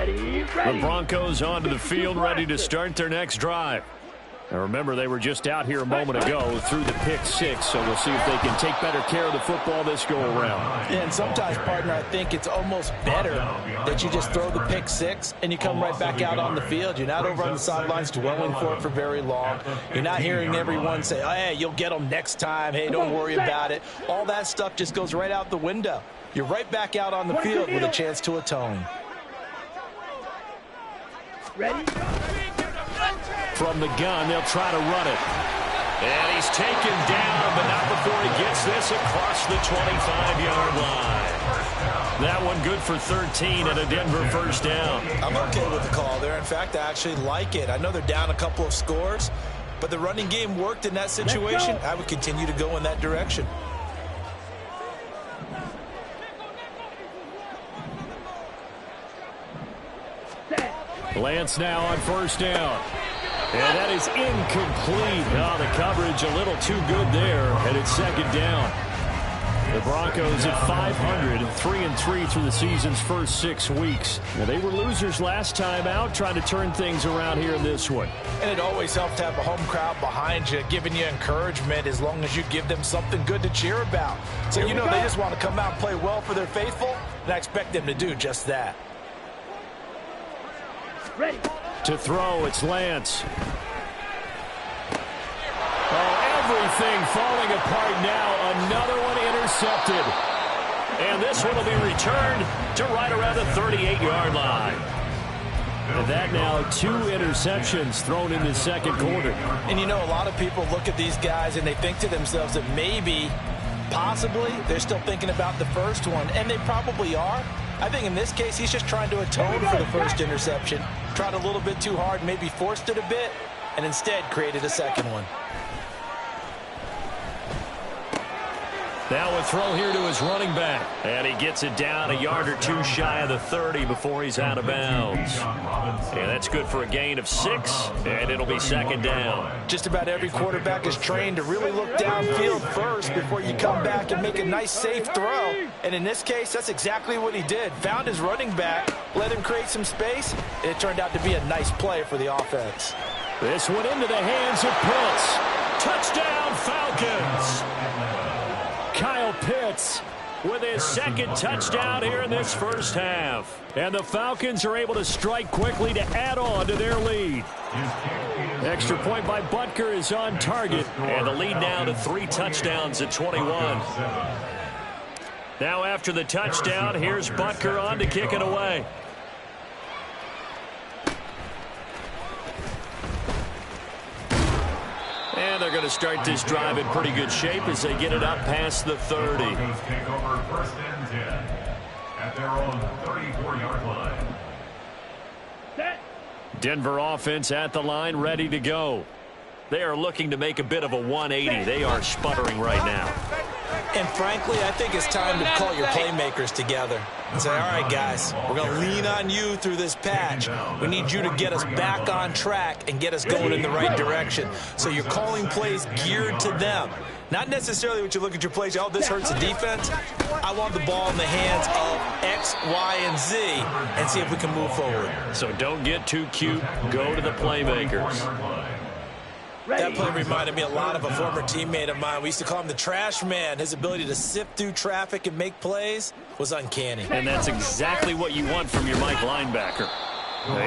The Broncos onto the field, ready to start their next drive. Now remember, they were just out here a moment ago through the pick six, so we'll see if they can take better care of the football this go-around. Yeah, and sometimes, partner, I think it's almost better that you just throw the pick six and you come right back out on the field. You're not over on the sidelines dwelling for it for very long. You're not hearing everyone say, oh, hey, you'll get them next time. Hey, don't worry about it. All that stuff just goes right out the window. You're right back out on the field with a chance to atone. Ready? From the gun, they'll try to run it. And he's taken down, but not before he gets this across the 25-yard line. That one good for 13 and a Denver first down. I'm okay with the call there. In fact, I actually like it. I know they're down a couple of scores, but the running game worked in that situation. I would continue to go in that direction. Lance now on first down. And that is incomplete. Oh, the coverage a little too good there, and it's second down. The Broncos at 500, 3-3 through the season's first 6 weeks. Now, they were losers last time out, trying to turn things around here in this one. And it always helps to have a home crowd behind you, giving you encouragement as long as you give them something good to cheer about. So, you know, they just want to come out and play well for their faithful, and I expect them to do just that. Ready. To throw, it's Lance. Oh, everything falling apart now. Another one intercepted. And this one will be returned to right around the 38-yard line. And that now 2 interceptions thrown in the second quarter. And you know, a lot of people look at these guys and they think to themselves that maybe, possibly, they're still thinking about the first one. And they probably are. I think in this case, he's just trying to atone for the first interception. Tried a little bit too hard, maybe forced it a bit, and instead created a second one. Now a throw here to his running back. And he gets it down a yard or 2 shy of the 30 before he's out of bounds. And that's good for a gain of 6, and it'll be second down. Just about every quarterback is trained to really look downfield first before you come back and make a nice, safe throw. And in this case, that's exactly what he did. Found his running back, let him create some space, and it turned out to be a nice play for the offense. This one into the hands of Pitts. Touchdown, Falcons! Kyle Pitts with his second touchdown here in this first half. And the Falcons are able to strike quickly to add on to their lead. Extra point by Butker is on target. And the lead now to 3 touchdowns at 21. Now after the touchdown, here's Butker on to kick it away. And they're going to start this drive in pretty good shape as they get it up past the 30. Take over first and 10 at their own 34-yard line. Denver offense at the line, ready to go. They are looking to make a bit of a 180. They are sputtering right now. And frankly, I think it's time to call your playmakers together and say, all right, guys, we're going to lean on you through this patch. We need you to get us back on track and get us going in the right direction. So you're calling plays geared to them. Not necessarily what you look at your plays, oh, this hurts the defense. I want the ball in the hands of X, Y, and Z and see if we can move forward. So don't get too cute. Go to the playmakers. That play reminded me a lot of a former teammate of mine. We used to call him the trash man. His ability to sift through traffic and make plays was uncanny. And that's exactly what you want from your Mike linebacker.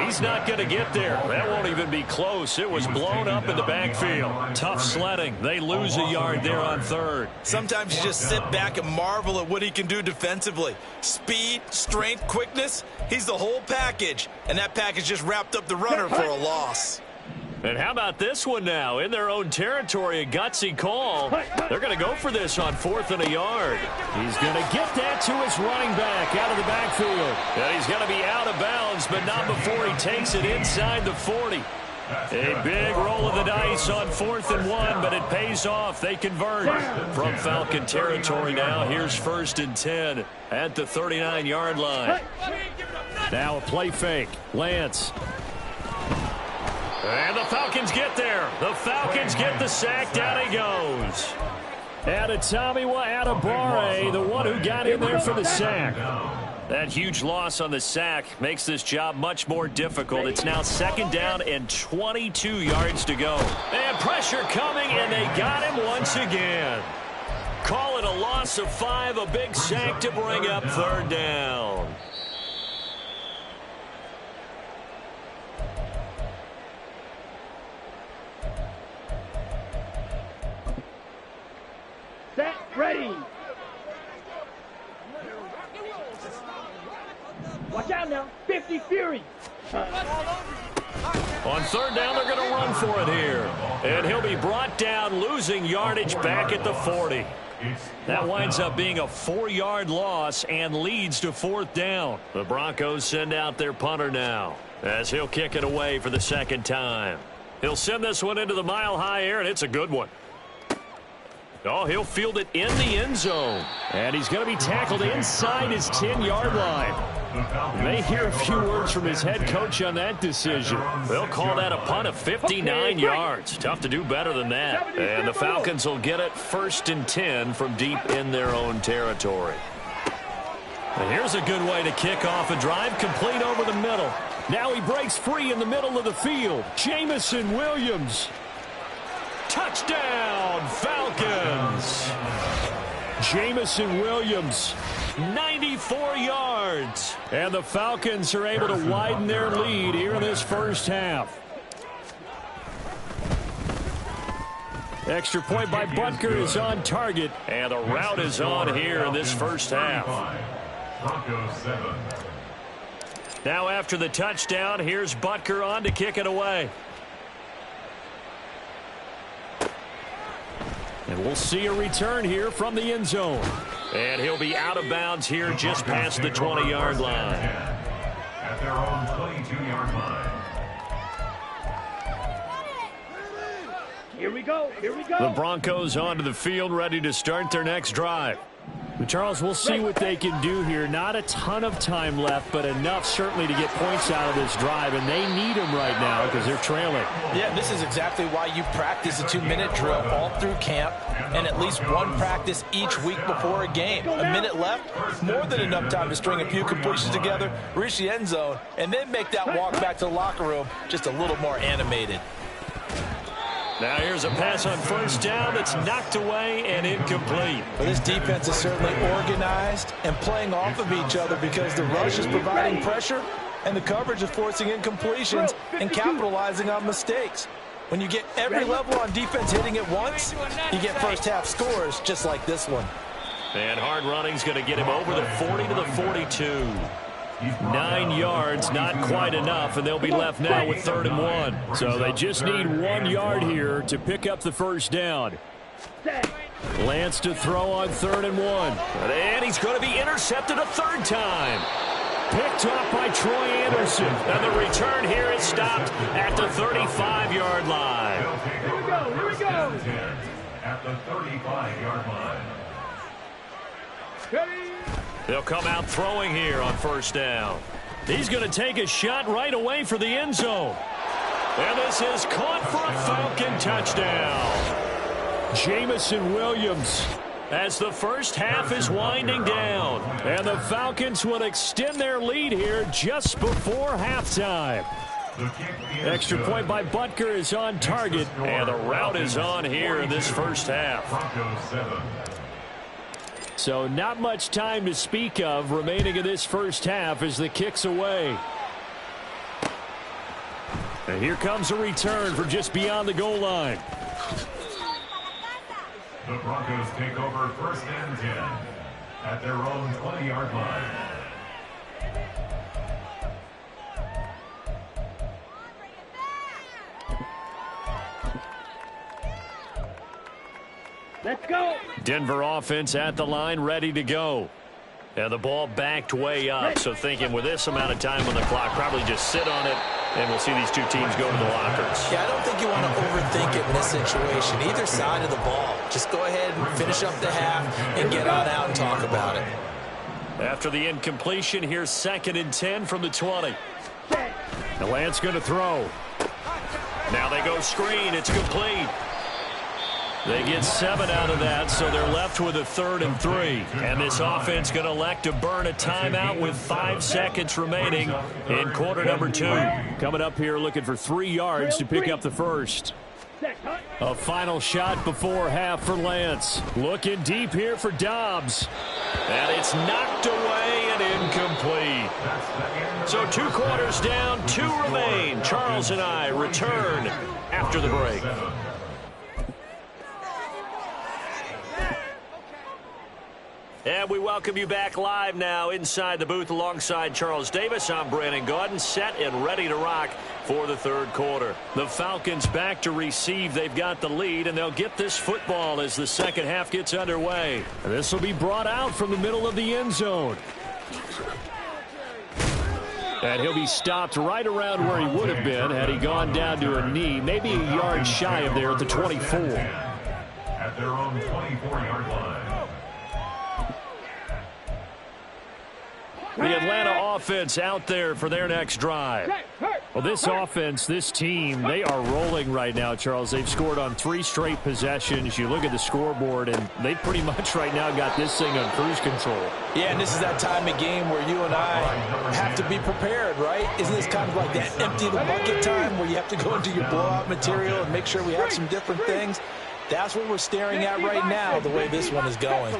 He's not going to get there. That won't even be close. It was blown up in the backfield. Tough sledding. They lose a yard there on third. Sometimes you just sit back and marvel at what he can do defensively. Speed, strength, quickness. He's the whole package. And that package just wrapped up the runner for a loss. And how about this one now? In their own territory, a gutsy call. They're going to go for this on 4th and a yard. He's going to get that to his running back out of the backfield. And he's going to be out of bounds, but not before he takes it inside the 40. A big roll of the dice on 4th and 1, but it pays off. They convert from Falcon territory now. Here's 1st and 10 at the 39-yard line. Now a play fake. Lance. And the Falcons get there. The Falcons get the sack. Down he goes. And Adetomiwa Adebawore, the one who got in there for the sack. That huge loss on the sack makes this job much more difficult. It's now 2nd down and 22 yards to go. And pressure coming, and they got him once again. Call it a loss of 5, a big sack to bring up 3rd down. Set, ready. Watch out now, 50 Fury. On 3rd down, they're going to run for it here. And he'll be brought down, losing yardage back at the 40. That winds up being a 4-yard loss and leads to 4th down. The Broncos send out their punter now as he'll kick it away for the 2nd time. He'll send this one into the mile-high air, and it's a good one. Oh, he'll field it in the end zone. And he's going to be tackled inside his 10-yard line. You may hear a few words from his head coach on that decision. They'll call that a punt of 59 yards. Tough to do better than that. And the Falcons will get it 1st and 10 from deep in their own territory. And here's a good way to kick off a drive, complete over the middle. Now he breaks free in the middle of the field. Jamison Williams. Touchdown, Falcons. Jamison Williams, 94 yards. And the Falcons are able to widen their lead here in this 1st half. Extra point by Butker is on target. And the route is on here in this 1st half. Now after the touchdown, here's Butker on to kick it away. And we'll see a return here from the end zone. And he'll be out of bounds here just past the 20-yard line. At their own 22-yard line. Here we go, here we go. The Broncos onto the field, ready to start their next drive. But Charles, we'll see what they can do here. Not a ton of time left, but enough certainly to get points out of this drive, and they need them right now because they're trailing. Yeah, this is exactly why you practice a 2-minute drill all through camp and at least one practice each week before a game. A minute left, more than enough time to string a few completions together, reach the end zone, and then make that walk back to the locker room just a little more animated. Now here's a pass on 1st down that's knocked away and incomplete. But this defense is certainly organized and playing off of each other because the rush is providing pressure and the coverage is forcing incompletions and capitalizing on mistakes. When you get every level on defense hitting at once, you get 1st half scores just like this one. And hard running's going to get him over the 40 to the 42. 9 yards, not quite enough, and they'll be left now with 3rd and 1. So they just need 1 yard here to pick up the 1st down. Lance to throw on 3rd and 1. And he's going to be intercepted a 3rd time. Picked off by Troy Anderson. And the return here is stopped at the 35-yard line. Here we go, here we go. At the 35-yard line. Ready. They'll come out throwing here on 1st down. He's going to take a shot right away for the end zone. And this is caught for a Falcon touchdown. Jamison Williams as the 1st half is winding down. And the Falcons will extend their lead here just before halftime. Extra point by Butker is on target. And the route is on here in this 1st half. So not much time to speak of remaining in this 1st half as the kick's away. And here comes a return from just beyond the goal line. The Broncos take over 1st and 10 at their own 20-yard line. Let's go. Denver offense at the line, ready to go. And the ball backed way up, so thinking with this amount of time on the clock, probably just sit on it, and we'll see these two teams go to the lockers. Yeah, I don't think you want to overthink it in this situation. Either side of the ball. Just go ahead and finish up the half and get on out and talk about it. After the incompletion, here's 2nd and 10 from the 20. The Lance going to throw. Now they go screen. It's complete. They get 7 out of that, so they're left with a 3rd and 3. And this offense going to elect to burn a timeout with 5 seconds remaining in quarter number 2. Coming up here looking for 3 yards to pick up the first. A final shot before half for Lance. Looking deep here for Dobbs. And it's knocked away and incomplete. So 2 quarters down, 2 remain. Charles and I return after the break. And we welcome you back live now inside the booth alongside Charles Davis. I'm Brandon Gaudin, set and ready to rock for the 3rd quarter. The Falcons back to receive. They've got the lead, and they'll get this football as the second half gets underway. And this will be brought out from the middle of the end zone. And he'll be stopped right around where he would have been had he gone down to a knee, maybe a yard shy of there at the 24. At their own 24-yard line. The Atlanta offense out there for their next drive. Well, this offense, this team, they are rolling right now, Charles. They've scored on 3 straight possessions. You look at the scoreboard, and they pretty much right now got this thing on cruise control. Yeah, and this is that time of game where you and I have to be prepared, right? Isn't this kind of like that empty the bucket time where you have to go into your blowout material and make sure we have some different things? That's what we're staring at right now, the way this one is going.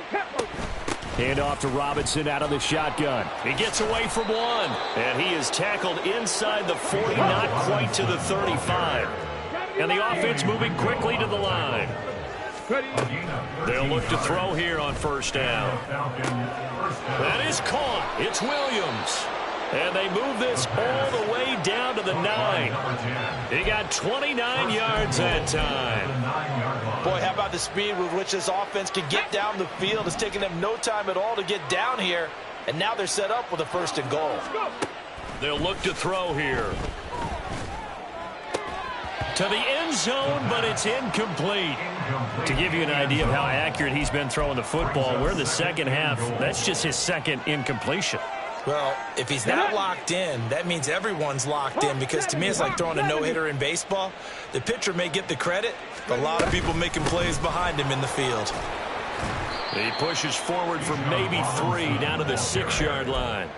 Hand off to Robinson out of the shotgun. He gets away from one, and he is tackled inside the 40, not quite to the 35. And the offense moving quickly to the line. They'll look to throw here on 1st down. That is caught. It's Williams. And they move this all the way down to the 9. He got 29 yards that time. Boy, how about the speed with which this offense can get down the field? It's taking them no time at all to get down here. And now they're set up with a 1st and goal. They'll look to throw here. To the end zone, but it's incomplete. To give you an idea of how accurate he's been throwing the football, we're the second half. That's just his 2nd incompletion. Well, if he's not locked in, that means everyone's locked in, because to me it's like throwing a no-hitter in baseball. The pitcher may get the credit, but a lot of people making plays behind him in the field. He pushes forward for maybe 3 down to the 6-yard line.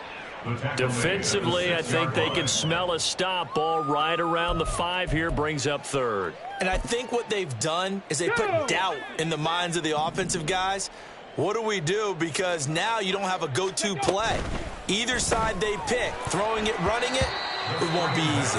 Defensively, I think they can smell a stop. Ball right around the 5 here, brings up 3rd. And I think what they've done is they put doubt in the minds of the offensive guys. What do we do? Because now you don't have a go-to play. Either side they pick, throwing it, running it, it won't be easy.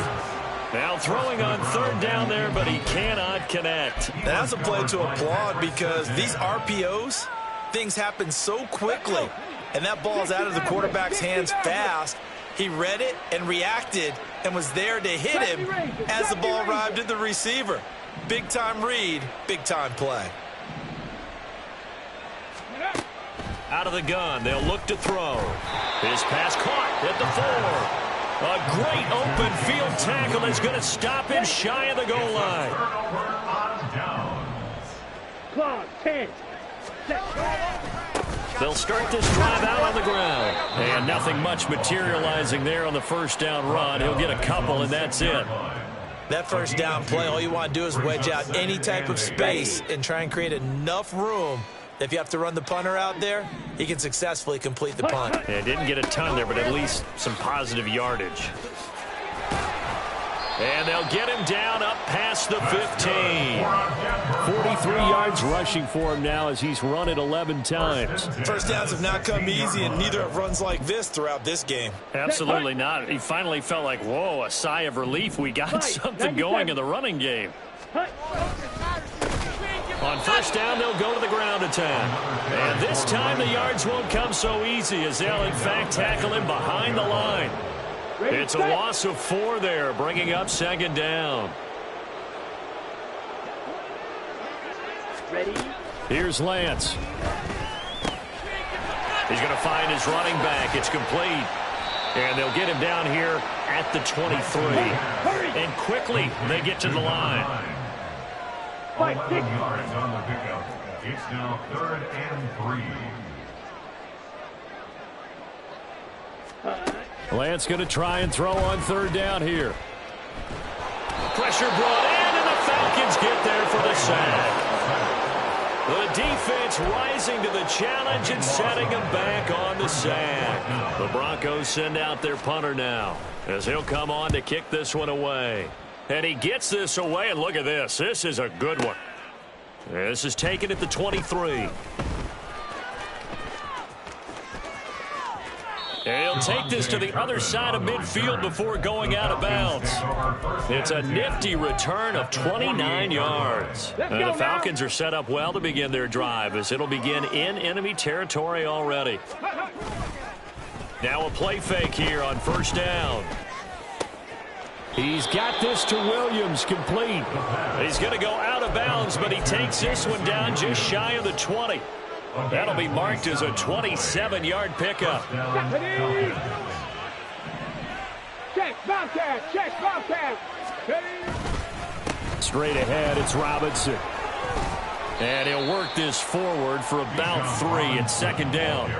Now throwing on 3rd down there, but he cannot connect. That's a play to applaud, because these RPOs, things happen so quickly. And that ball's out of the quarterback's hands fast. He read it and reacted and was there to hit him as the ball arrived at the receiver. Big-time read, big-time play. Out of the gun, they'll look to throw. His pass caught at the 4. A great open field tackle is going to stop him shy of the goal line. Clock, 10. They'll start this drive out on the ground. And nothing much materializing there on the 1st down run. He'll get a couple, and that's it. That 1st down play, all you want to do is wedge out any type of space and try and create enough room. If you have to run the punter out there, he can successfully complete the punt. Yeah, didn't get a ton there, but at least some positive yardage. And they'll get him down up past the 15. 43 yards rushing for him now as he's run it 11 times. 1st downs have not come easy, and neither have runs like this throughout this game. Absolutely not. He finally felt like, whoa, a sigh of relief. We got something going in the running game. On 1st down, they'll go to the ground attack. And this time the yards won't come so easy, as they'll in fact tackle him behind the line. It's a loss of 4 there, bringing up 2nd down. Ready? Here's Lance. He's going to find his running back. It's complete. And they'll get him down here at the 23. And quickly they get to the line. 11 yards on the pickup. It's now 3rd and 3. Lance going to try and throw on 3rd down here. Pressure brought in, and the Falcons get there for the sack. The defense rising to the challenge and setting him back on the sack. The Broncos send out their punter now as he'll come on to kick this one away. And he gets this away, and look at this. This is a good one. This is taken at the 23. And he'll take this to the other side of midfield before going out of bounds. It's a nifty return of 29 yards. And the Falcons are set up well to begin their drive as it'll begin in enemy territory already. Now a play fake here on first down. He's got this to Williams, complete. He's going to go out of bounds, but he takes this one down just shy of the 20. That'll be marked as a 27-yard pickup. Check, Bobcat, check, Bobcat. Straight ahead, it's Robinson. And he'll work this forward for about 3 at second down.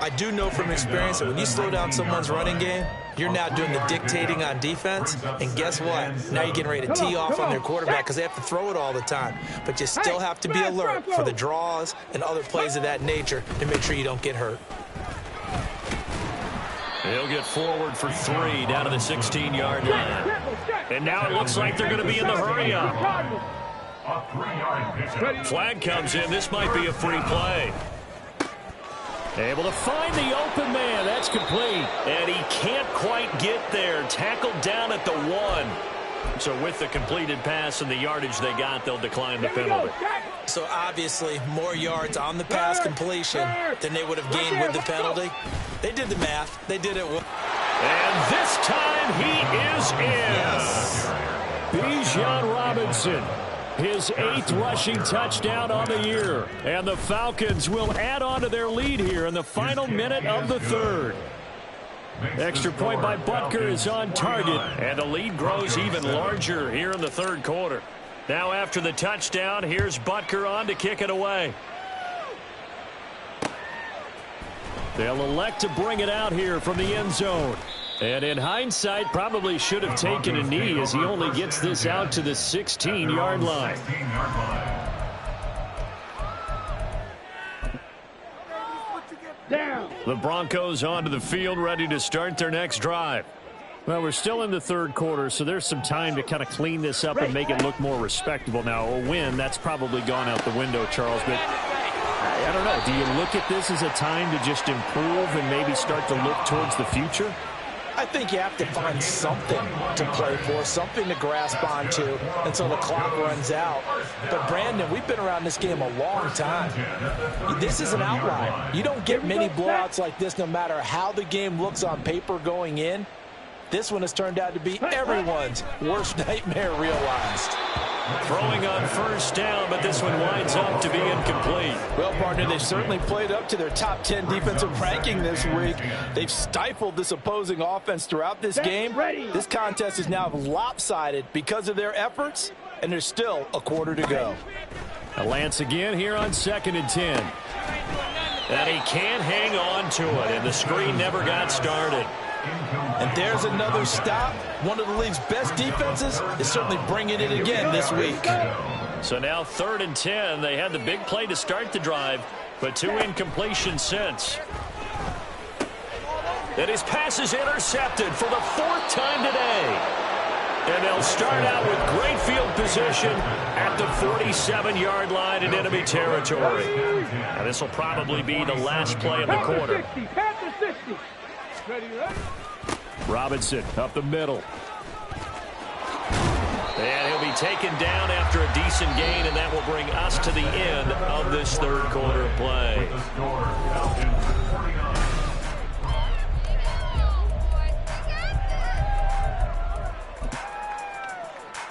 I do know from experience that when you slow down someone's running game, you're now doing the dictating on defense. And guess what? Now you're getting ready to tee off on their quarterback because they have to throw it all the time. But you still have to be alert for the draws and other plays of that nature to make sure you don't get hurt. He'll get forward for 3 down to the 16-yard line. And now it looks like they're going to be in the hurry-up. Flag comes in. This might be a free play. Able to find the open man. That's complete. And he can't quite get there. Tackled down at the 1. So with the completed pass and the yardage they got, they'll decline the penalty. So obviously more yards on the pass completion than they would have gained with the penalty. They did the math. They did it. And this time he is in. Bijan Robinson. His 8th rushing touchdown on the year. And the Falcons will add on to their lead here in the final minute of the 3rd. Extra point by Butker is on target. And the lead grows even larger here in the 3rd quarter. Now after the touchdown, here's Butker on to kick it away. They'll elect to bring it out here from the end zone. And in hindsight, probably should have taken a knee as he only gets this out to the 16-yard line. The Broncos onto the field, ready to start their next drive. Well, we're still in the 3rd quarter, so there's some time to kind of clean this up and make it look more respectable. Now, a win, that's probably gone out the window, Charles, but I don't know. Do you look at this as a time to just improve and maybe start to look towards the future? I think you have to find something to play for, something to grasp onto until the clock runs out. But, Brandon, we've been around this game a long time. This is an outlier. You don't get many blowouts like this no matter how the game looks on paper going in. This one has turned out to be everyone's worst nightmare realized. Throwing on first down, but this one winds up to be incomplete. Well, partner, they certainly played up to their top 10 defensive ranking this week. They've stifled this opposing offense throughout this game. This contest is now lopsided because of their efforts, and there's still a quarter to go. A Lance again here on 2nd and 10. And he can't hang on to it, and the screen never got started. And there's another stop. One of the league's best defenses is certainly bringing it again this week. So now 3rd and 10. They had the big play to start the drive, but 2 incompletions since. And his pass is intercepted for the 4th time today. And they'll start out with great field position at the 47-yard line in enemy territory. Now this will probably be the last play of the quarter. Robinson up the middle. And he'll be taken down after a decent gain, and that will bring us to the end of this 3rd quarter play.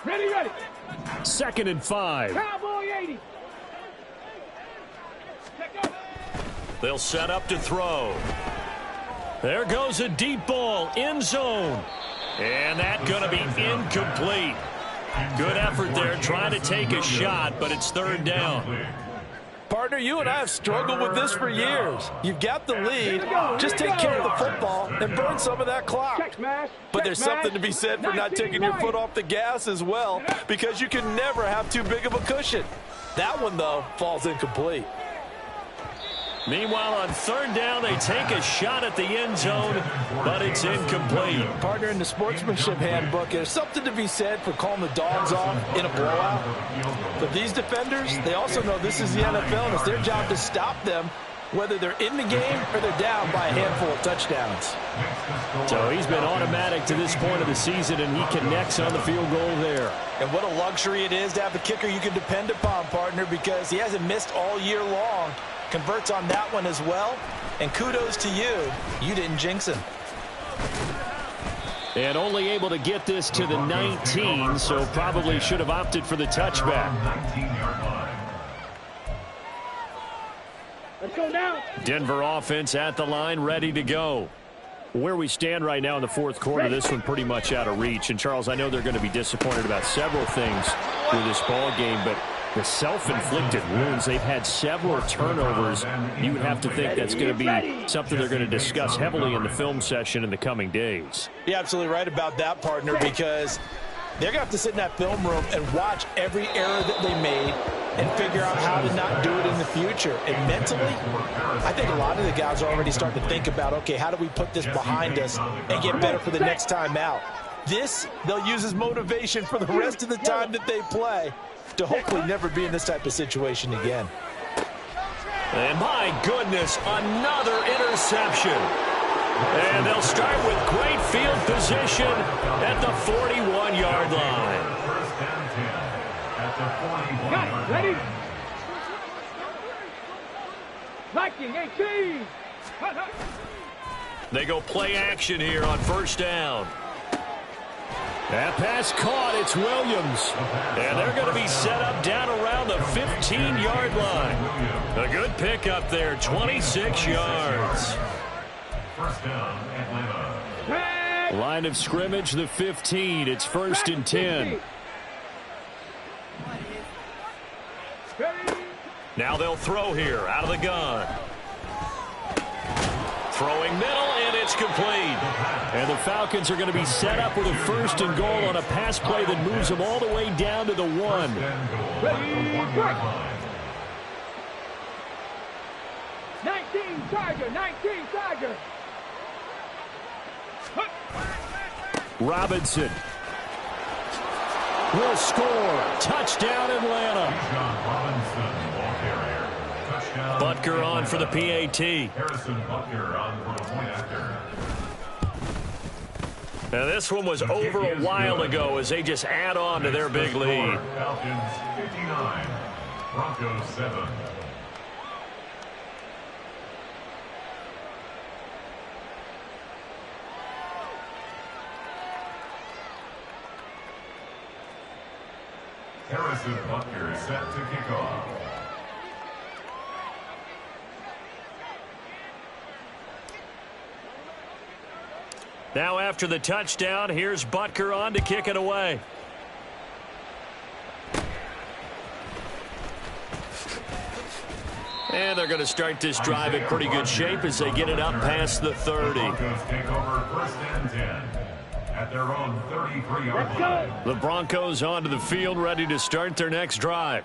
Ready. 2nd and 5. Cowboy 80. They'll set up to throw. There goes a deep ball, end zone. And that's going to be incomplete. Good effort there, trying to take a shot, but it's 3rd down. Partner, you and I have struggled with this for years. You've got the lead. Just take care of the football and burn some of that clock. But there's something to be said for not taking your foot off the gas as well, because you can never have too big of a cushion. That one, though, falls incomplete. Meanwhile, on third down, they take a shot at the end zone, but it's incomplete. Partner, in the sportsmanship handbook, there's something to be said for calling the dogs off in a blowout. But these defenders, they also know this is the NFL, and it's their job to stop them, whether they're in the game or they're down by a handful of touchdowns. So he's been automatic to this point of the season, and he connects on the field goal there. And what a luxury it is to have a kicker you can depend upon, partner, because he hasn't missed all year long. Converts on that one as well, and kudos to you. You didn't jinx him. And only able to get this to the 19, so probably should have opted for the touchback. Let's go now. Denver offense at the line, ready to go. Where we stand right now in the fourth quarter, this one pretty much out of reach. And, Charles, I know they're going to be disappointed about several things with this ball game, but the self-inflicted wounds, they've had several turnovers. You would have to think that's going to be something they're going to discuss heavily in the film session in the coming days. You're absolutely right about that, partner, because they're going to have to sit in that film room and watch every error that they made and figure out how to not do it in the future. And mentally, I think a lot of the guys are already starting to think about, okay, how do we put this behind us and get better for the next time out? This, they'll use as motivation for the rest of the time that they play to hopefully never be in this type of situation again. And my goodness, another interception. And they'll start with great field position at the 41-yard line. First and 10 at the 41. Got it. Ready? Liking 18. They go play action here on first down. That pass caught. It's Williams. And they're going to be set up down around the 15-yard line. A good pickup there, 26 yards. First down, Atlanta. Line of scrimmage, the 15. It's first and 10. Now they'll throw here out of the gun. Throwing middle, and it's complete. And the Falcons are going to be set up with a first and goal on a pass play that moves them all the way down to the 1. 19 Tiger, 19 Tiger. Robinson will score. Touchdown, Atlanta. Butker on for the PAT. Harrison Butker on for the point after. Now this one was over a while ago as they just add on to their big lead. Falcons 59, Broncos 7. Harrison Butker set to kick off. Now after the touchdown, here's Butker on to kick it away. And they're going to start this drive in pretty good shape as they get it up past the 30. Broncos take over first and 10 at their own 33-yard line. The Broncos onto the field, ready to start their next drive.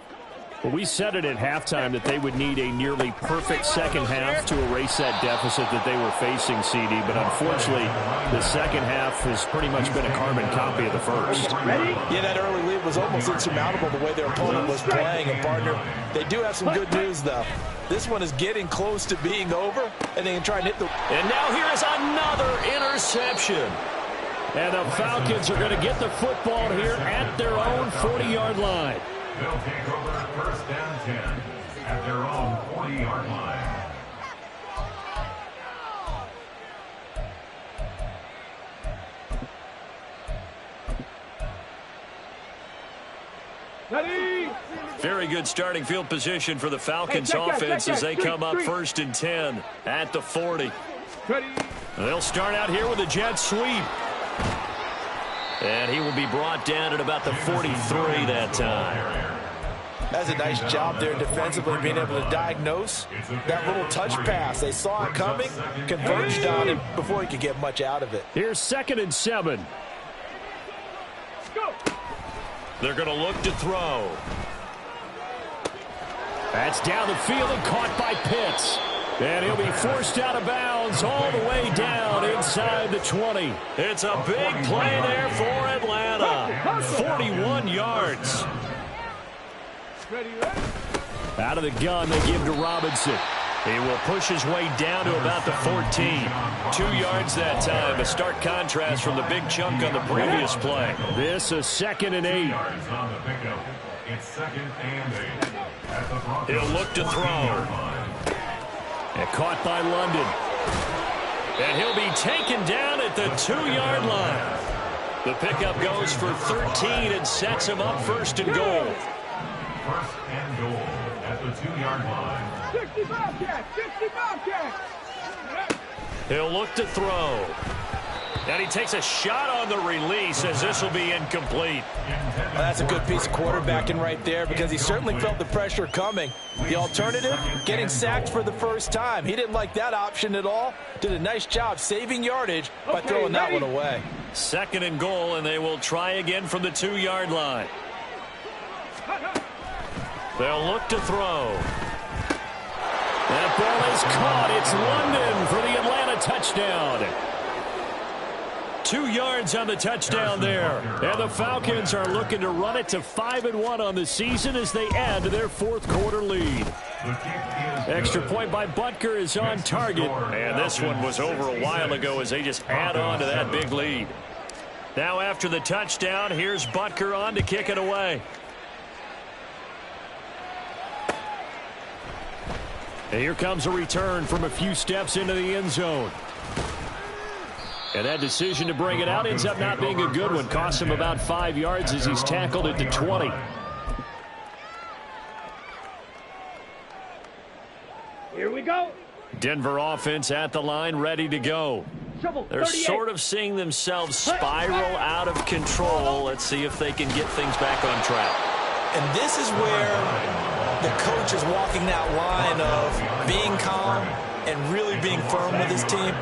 Well, we said it at halftime that they would need a nearly perfect second half to erase that deficit that they were facing, CD. But unfortunately, the second half has pretty much been a carbon copy of the first. Yeah, that early lead was almost insurmountable the way their opponent was playing. And, partner, they do have some good news, though. This one is getting close to being over, and they can try and hit the... And now here is another interception. And the Falcons are going to get the football here at their own 40-yard line. They'll take over first and 10 at their own 40-yard line. Ready? Very good starting field position for the Falcons offense as they come up first and 10 at the 40. Ready? They'll start out here with a jet sweep. And he will be brought down at about the 43 that time. That's a nice job there defensively, being able to diagnose that little touch pass. They saw it coming, converged on him before he could get much out of it. Here's 2nd and 7. They're going to look to throw. That's down the field and caught by Pitts. And he'll be forced out of bounds all the way down inside the 20. It's a big play there for Atlanta. 41 yards. Out of the gun, they give to Robinson. He will push his way down to about the 14. 2 yards that time. A stark contrast from the big chunk on the previous play. This is 2nd and 8. It's 2nd and 8. He'll look to throw. And caught by London. And he'll be taken down at the 2-yard line. The pickup goes for 13 and sets him up 1st and goal. 1st and goal at the 2-yard line. 65 catch, 65 catch. He'll look to throw. And he takes a shot on the release as this will be incomplete. Well, that's a good piece of quarterbacking right there because he certainly felt the pressure coming. The alternative, getting sacked for the first time. He didn't like that option at all. Did a nice job saving yardage by throwing that one away. 2nd and goal, and they will try again from the 2-yard line. They'll look to throw. That ball is caught. It's London for the Atlanta touchdown. 2 yards on the touchdown there. And the Falcons are looking to run it to 5-1 on the season as they add to their 4th quarter lead. Extra point by Butker is on target. And this one was over a while ago as they just add on to that big lead. Now after the touchdown, here's Butker on to kick it away. And here comes a return from a few steps into the end zone. And that decision to bring it out ends up not being a good one. Cost him about 5 yards as he's tackled at the 20. Here we go. Denver offense at the line, ready to go. They're sort of seeing themselves spiral out of control. Let's see if they can get things back on track. And this is where the coach is walking that line of being calm and really being firm with his team.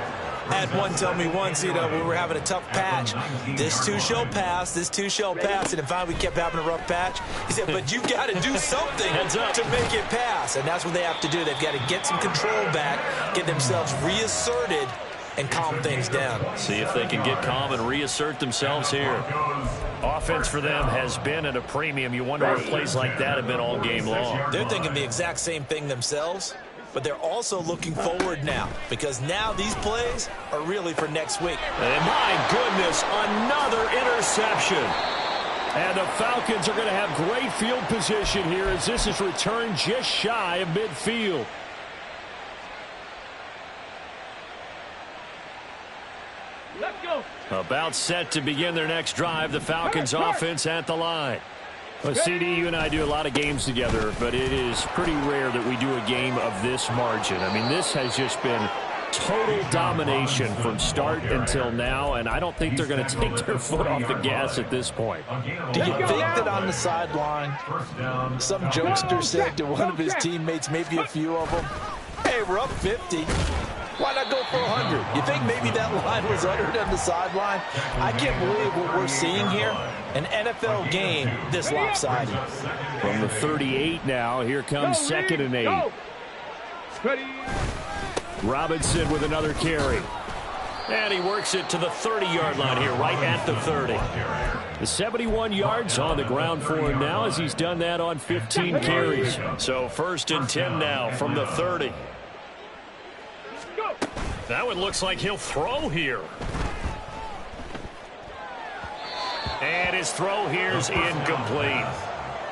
I had one tell me once, we were having a tough patch. This too shall pass, this too shall pass. And finally we kept having a rough patch. He said, but you got to do something to make it pass. And that's what they have to do. They've got to get some control back, get themselves reasserted, and calm things down. See if they can get calm and reassert themselves here. Offense for them has been at a premium. You wonder if plays like that have been all game long. They're thinking the exact same thing themselves. But they're also looking forward now because now these plays are really for next week. And my goodness, another interception. And the Falcons are going to have great field position here as this is returned just shy of midfield. Let's go. About set to begin their next drive. The Falcons offense at the line. Well, CD, you and I do a lot of games together, but it is pretty rare that we do a game of this margin. I mean, this has just been total domination from start until now, and I don't think they're going to take their foot off the gas at this point. Do you think that on the sideline, some jokester said to one of his teammates, maybe a few of them, hey, we're up 50. Why not go for 100? You think maybe that line was uttered on the sideline? I can't believe what we're seeing here. An NFL game this lopsided. From the 38 now, here comes 2nd and 8. Robinson with another carry. And he works it to the 30-yard line here, right at the 30. The 71 yards on the ground for him now as he's done that on 15 carries. So 1st and 10 now from the 30. That one looks like he'll throw here. And his throw here's incomplete.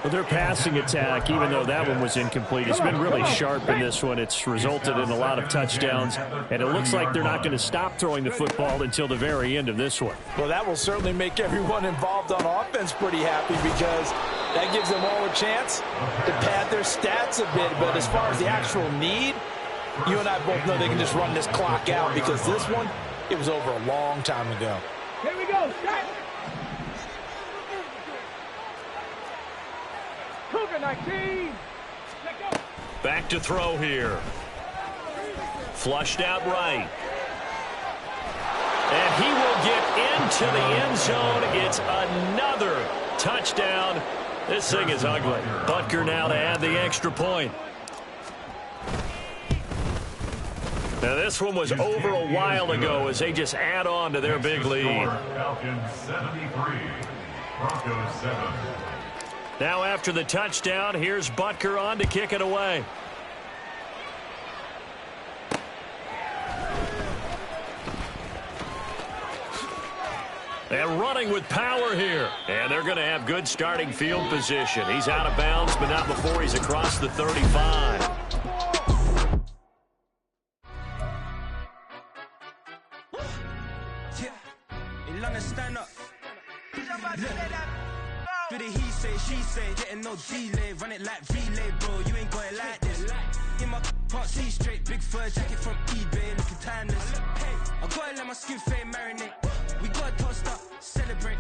Well, their passing attack, even though that one was incomplete, it's been really sharp in this one. It's resulted in a lot of touchdowns, and it looks like they're not going to stop throwing the football until the very end of this one. Well, that will certainly make everyone involved on offense pretty happy because that gives them all a chance to pad their stats a bit. But as far as the actual need, you and I both know they can just run this clock out because this one, it was over a long time ago. Here we go. Set. Cougar 19. Let go. Back to throw here. Flushed out right. And he will get into the end zone. It's another touchdown. This thing is ugly. Butker now to add the extra point. Now this one was over a while ago as they just add on to their big lead. Falcons 73, Broncos 7. Now after the touchdown, here's Butker on to kick it away. And running with power here. And they're going to have good starting field position. He's out of bounds, but not before he's across the 35. Stand up. Do the he say, she say, getting no delay, run it like relay, bro. You ain't got it like this. In my can't see straight, big fur jacket from eBay, looking timeless. Hey, I gotta let my skin fade marinate. We gotta toast up, celebrate.